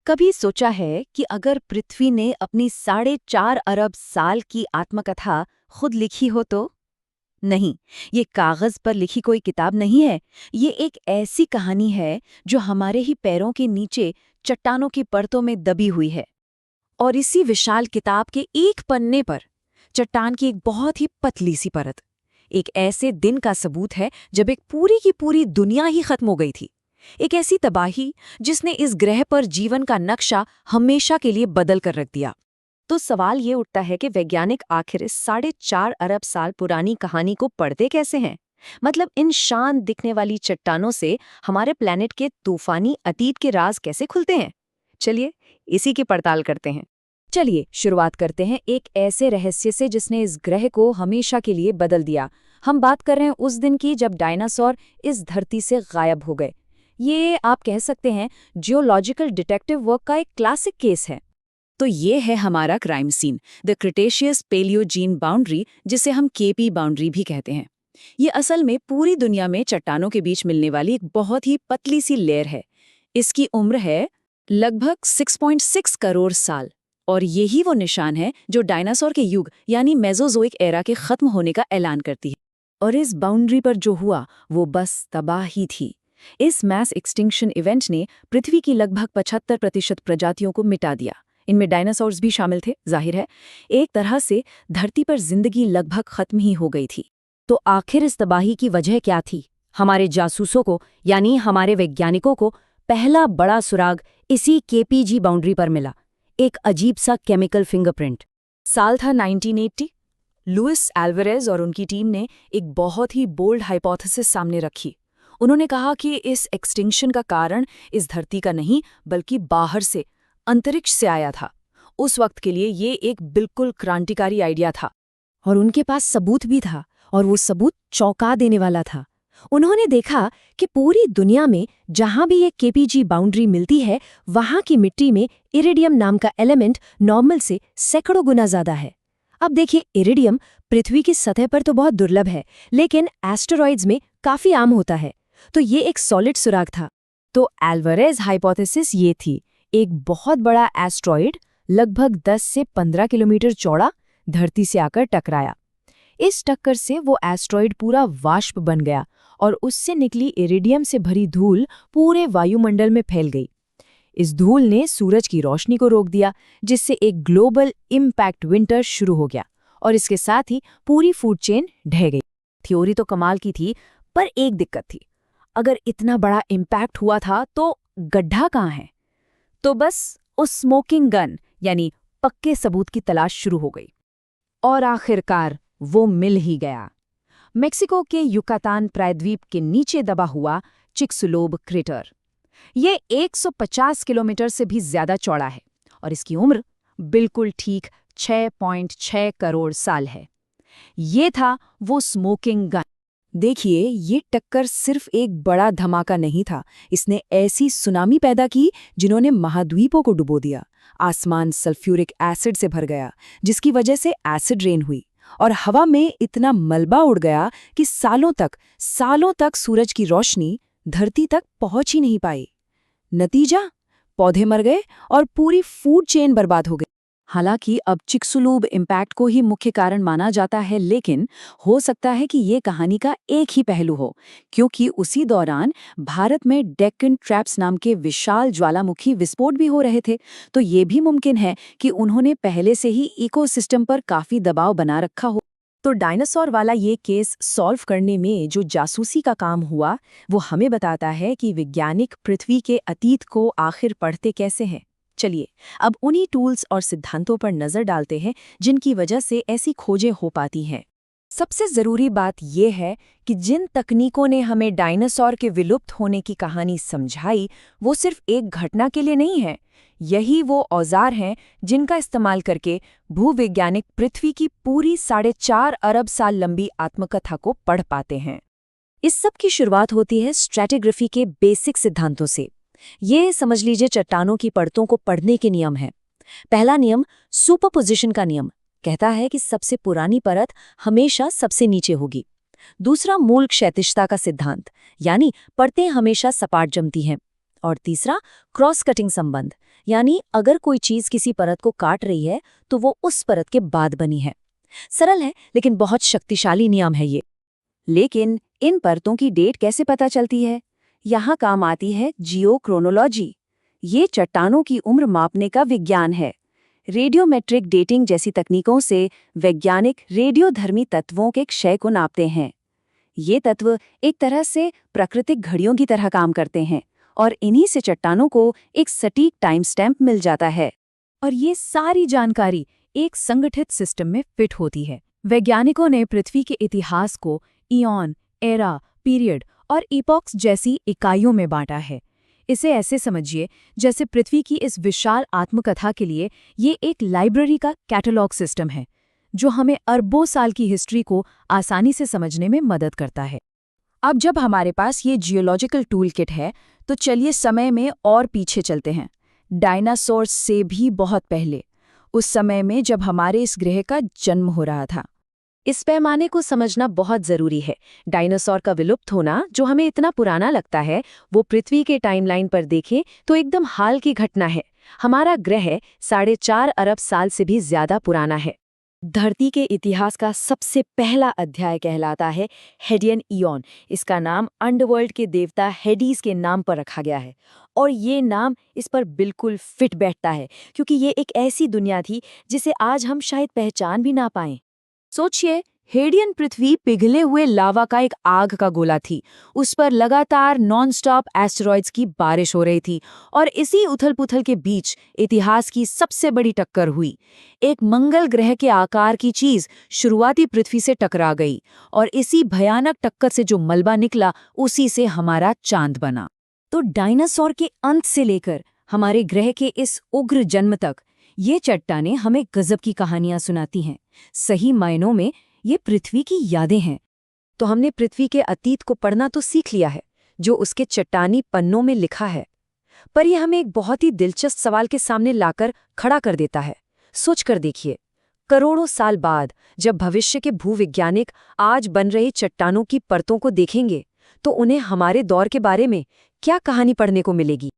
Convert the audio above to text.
कभी सोचा है कि अगर पृथ्वी ने अपनी 4.5 अरब साल की आत्मकथा खुद लिखी हो तो? नहीं, ये कागज पर लिखी कोई किताब नहीं है। ये एक ऐसी कहानी है जो हमारे ही पैरों के नीचे चट्टानों की परतों में दबी हुई है। और इसी विशाल किताब के एक पन्ने पर चट्टान की एक बहुत ही पतली सी परत, एक ऐसे दिन का सबूत है जब एक पूरी की पूरी दुनिया ही खत्म हो गई थी। एक ऐसी तबाही जिसने इस ग्रह पर जीवन का नक्शा हमेशा के लिए बदल कर रख दिया। तो सवाल ये उठता है कि वैज्ञानिक आखिर इस 4.5 अरब साल पुरानी कहानी को पढ़ते कैसे हैं? मतलब इन शान दिखने वाली चट्टानों से हमारे प्लेनेट के तूफानी अतीत के राज कैसे खुलते हैं? चलिए इसी की पड़ताल करते हैं। चलिए शुरुआत करते हैं एक ऐसे रहस्य से जिसने इस ग्रह को हमेशा के लिए बदल दिया। हम बात कर रहे हैं उस दिन की जब डायनासोर इस धरती से गायब हो गए। ये आप कह सकते हैं जियोलॉजिकल डिटेक्टिव वर्क का एक क्लासिक केस है। तो ये है हमारा crime scene, the Cretaceous Paleogene boundary, जिसे हम केपी बाउंड्री भी कहते हैं। ये असल में पूरी दुनिया में चट्टानों के बीच मिलने वाली एक बहुत ही पतली सी लेयर है। इसकी उम्र है लगभग 6.6 करोड़ साल, और यही वो निशान है जो डायनासोर के युग यानी मेसोजोइक एरा के खत्म होने का ऐलान करती है। और इस बाउंड्री पर जो हुआ वो बस तबाही थी। इस मैस एक्सटिंक्शन इवेंट ने पृथ्वी की लगभग 75% प्रजातियों को मिटा दिया। इनमें डायनासोर्स भी शामिल थे। जाहिर है एक तरह से धरती पर जिंदगी लगभग खत्म ही हो गई थी। तो आखिर इस तबाही की वजह क्या थी? हमारे जासूसों को यानी हमारे वैज्ञानिकों को पहला बड़ा सुराग इसी केपीजी बाउंड्री पर मिला, एक अजीब सा केमिकल फिंगरप्रिंट। साल था 1980। लुइस एल्वारेज और उनकी टीम ने एक बहुत ही बोल्ड हाइपोथेसिस सामने रखी। उन्होंने कहा कि इस एक्सटिंक्शन का कारण इस धरती का नहीं बल्कि बाहर से, अंतरिक्ष से आया था। उस वक्त के लिए ये एक बिल्कुल क्रांतिकारी आइडिया था और उनके पास सबूत भी था, और वो सबूत चौंका देने वाला था। उन्होंने देखा कि पूरी दुनिया में जहां भी ये केपीजी बाउंड्री मिलती है वहां की मिट्टी में इरिडियम नाम का एलिमेंट नॉर्मल से सैकड़ों गुना ज्यादा है। अब देखिए, इरिडियम पृथ्वी की सतह पर तो बहुत दुर्लभ है, लेकिन एस्टेरॉइड्स में काफी आम होता है। तो ये एक सॉलिड सुराग था। तो एल्वारेज हाइपोथेसिस ये थी, एक बहुत बड़ा एस्ट्रॉइड लगभग 10 से 15 किलोमीटर चौड़ा धरती से आकर टकराया। इस टक्कर से वो एस्ट्रॉइड पूरा वाष्प बन गया और उससे निकली इरिडियम से भरी धूल पूरे वायुमंडल में फैल गई। इस धूल ने सूरज की रोशनी को रोक दिया, जिससे एक ग्लोबल इम्पैक्ट विंटर शुरू हो गया और इसके साथ ही पूरी फूड चेन ढह गई। थ्योरी तो कमाल की थी, पर एक दिक्कत थी। अगर इतना बड़ा इम्पैक्ट हुआ था तो गड्ढा कहाँ है? तो बस उस स्मोकिंग गन यानी पक्के सबूत की तलाश शुरू हो गई। और आखिरकार वो मिल ही गया। मेक्सिको के युकातान प्रायद्वीप के नीचे दबा हुआ चिक्सुलोब क्रेटर। ये 150 किलोमीटर से भी ज्यादा चौड़ा है और इसकी उम्र बिल्कुल ठीक 6.6 करोड़ साल है। ये था वो स्मोकिंग गन। देखिए, ये टक्कर सिर्फ एक बड़ा धमाका नहीं था, इसने ऐसी सुनामी पैदा की जिन्होंने महाद्वीपों को डुबो दिया। आसमान सल्फ्यूरिक एसिड से भर गया, जिसकी वजह से एसिड रेन हुई और हवा में इतना मलबा उड़ गया कि सालों तक सूरज की रोशनी धरती तक पहुंच ही नहीं पाई। नतीजा, पौधे मर गए और पूरी फूड चेन बर्बाद हो गई। हालांकि अब चिक्सुलूब इम्पैक्ट को ही मुख्य कारण माना जाता है, लेकिन हो सकता है कि ये कहानी का एक ही पहलू हो, क्योंकि उसी दौरान भारत में डेक्कन ट्रैप्स नाम के विशाल ज्वालामुखी विस्फोट भी हो रहे थे। तो ये भी मुमकिन है कि उन्होंने पहले से ही इकोसिस्टम पर काफी दबाव बना रखा हो। तो डायनासोर वाला ये केस सॉल्व करने में जो जासूसी का काम हुआ, वो हमें बताता है कि वैज्ञानिक पृथ्वी के अतीत को आखिर पढ़ते कैसे हैं। चलिए अब उन्हीं टूल्स और सिद्धांतों पर नजर डालते हैं जिनकी वजह से ऐसी खोजें हो पाती हैं। सबसे जरूरी बात यह है कि जिन तकनीकों ने हमें डायनासोर के विलुप्त होने की कहानी समझाई, वो सिर्फ एक घटना के लिए नहीं है। यही वो औजार हैं जिनका इस्तेमाल करके भूवैज्ञानिक पृथ्वी की पूरी 4.5 अरब साल लंबी आत्मकथा को पढ़ पाते हैं। इस सब की शुरुआत होती है स्ट्रैटिग्राफी के बेसिक सिद्धांतों से। ये समझ लीजिए चट्टानों की परतों को पढ़ने के नियम हैं। पहला नियम सुपरपोजिशन का नियम कहता है कि सबसे पुरानी परत हमेशा सबसे नीचे होगी। दूसरा मूल क्षैतिजता का सिद्धांत, यानी परतें हमेशा सपाट जमती हैं। और तीसरा क्रॉस कटिंग संबंध, यानी अगर कोई चीज किसी परत को काट रही है तो वो उस परत के बाद बनी है। सरल है लेकिन बहुत शक्तिशाली नियम है ये। लेकिन इन परतों की डेट कैसे पता चलती है? यहाँ काम आती है जियोक्रोनोलॉजी। ये चट्टानों की उम्र मापने का विज्ञान है। रेडियोमेट्रिक डेटिंग जैसी तकनीकों से वैज्ञानिक रेडियोधर्मी तत्वों के क्षय को नापते हैं। ये तत्व एक तरह से प्राकृतिक घड़ियों की तरह काम करते हैं और इन्हीं से चट्टानों को एक सटीक टाइम स्टैम्प मिल जाता है। और ये सारी जानकारी एक संगठित सिस्टम में फिट होती है। वैज्ञानिकों ने पृथ्वी के इतिहास को इयॉन, एरा, पीरियड और इपॉक्स जैसी इकाइयों में बांटा है। इसे ऐसे समझिए जैसे पृथ्वी की इस विशाल आत्मकथा के लिए ये एक लाइब्रेरी का कैटलॉग सिस्टम है, जो हमें अरबों साल की हिस्ट्री को आसानी से समझने में मदद करता है। अब जब हमारे पास ये जियोलॉजिकल टूल किट है, तो चलिए समय में और पीछे चलते हैं, डायनासोर्स से भी बहुत पहले, उस समय में जब हमारे इस ग्रह का जन्म हो रहा था। इस पैमाने को समझना बहुत जरूरी है। डायनासोर का विलुप्त होना, जो हमें इतना पुराना लगता है, वो पृथ्वी के टाइमलाइन पर देखें तो एकदम हाल की घटना है। हमारा ग्रह 4.5 अरब साल से भी ज्यादा पुराना है। धरती के इतिहास का सबसे पहला अध्याय कहलाता है हेडियन इयॉन। इसका नाम अंडरवर्ल्ड के देवता हेडीज के नाम पर रखा गया है। और ये नाम इस पर बिल्कुल फिट बैठता है, क्योंकि ये एक ऐसी दुनिया थी जिसे आज हम शायद पहचान भी ना पाएं। सोचिए, हेडियन पृथ्वी पिघले हुए लावा का एक आग का गोला थी। उस पर लगातार नॉनस्टॉप एस्टेरॉइड्स की बारिश हो रही थी और इसी उथल-पुथल के बीच इतिहास की सबसे बड़ी टक्कर हुई। एक मंगल ग्रह के आकार की चीज शुरुआती पृथ्वी से टकरा गई और इसी भयानक टक्कर से जो मलबा निकला, उसी से हमारा चांद बना। तो डायनासोर के अंत से लेकर हमारे ग्रह के इस उग्र जन्म तक ये चट्टानें हमें गजब की कहानियां सुनाती हैं। सही मायनों में ये पृथ्वी की यादें हैं। तो हमने पृथ्वी के अतीत को पढ़ना तो सीख लिया है, जो उसके चट्टानी पन्नों में लिखा है। पर यह हमें एक बहुत ही दिलचस्प सवाल के सामने लाकर खड़ा कर देता है। सोच कर देखिए, करोड़ों साल बाद जब भविष्य के भूवैज्ञानिक आज बन रही चट्टानों की परतों को देखेंगे, तो उन्हें हमारे दौर के बारे में क्या कहानी पढ़ने को मिलेगी?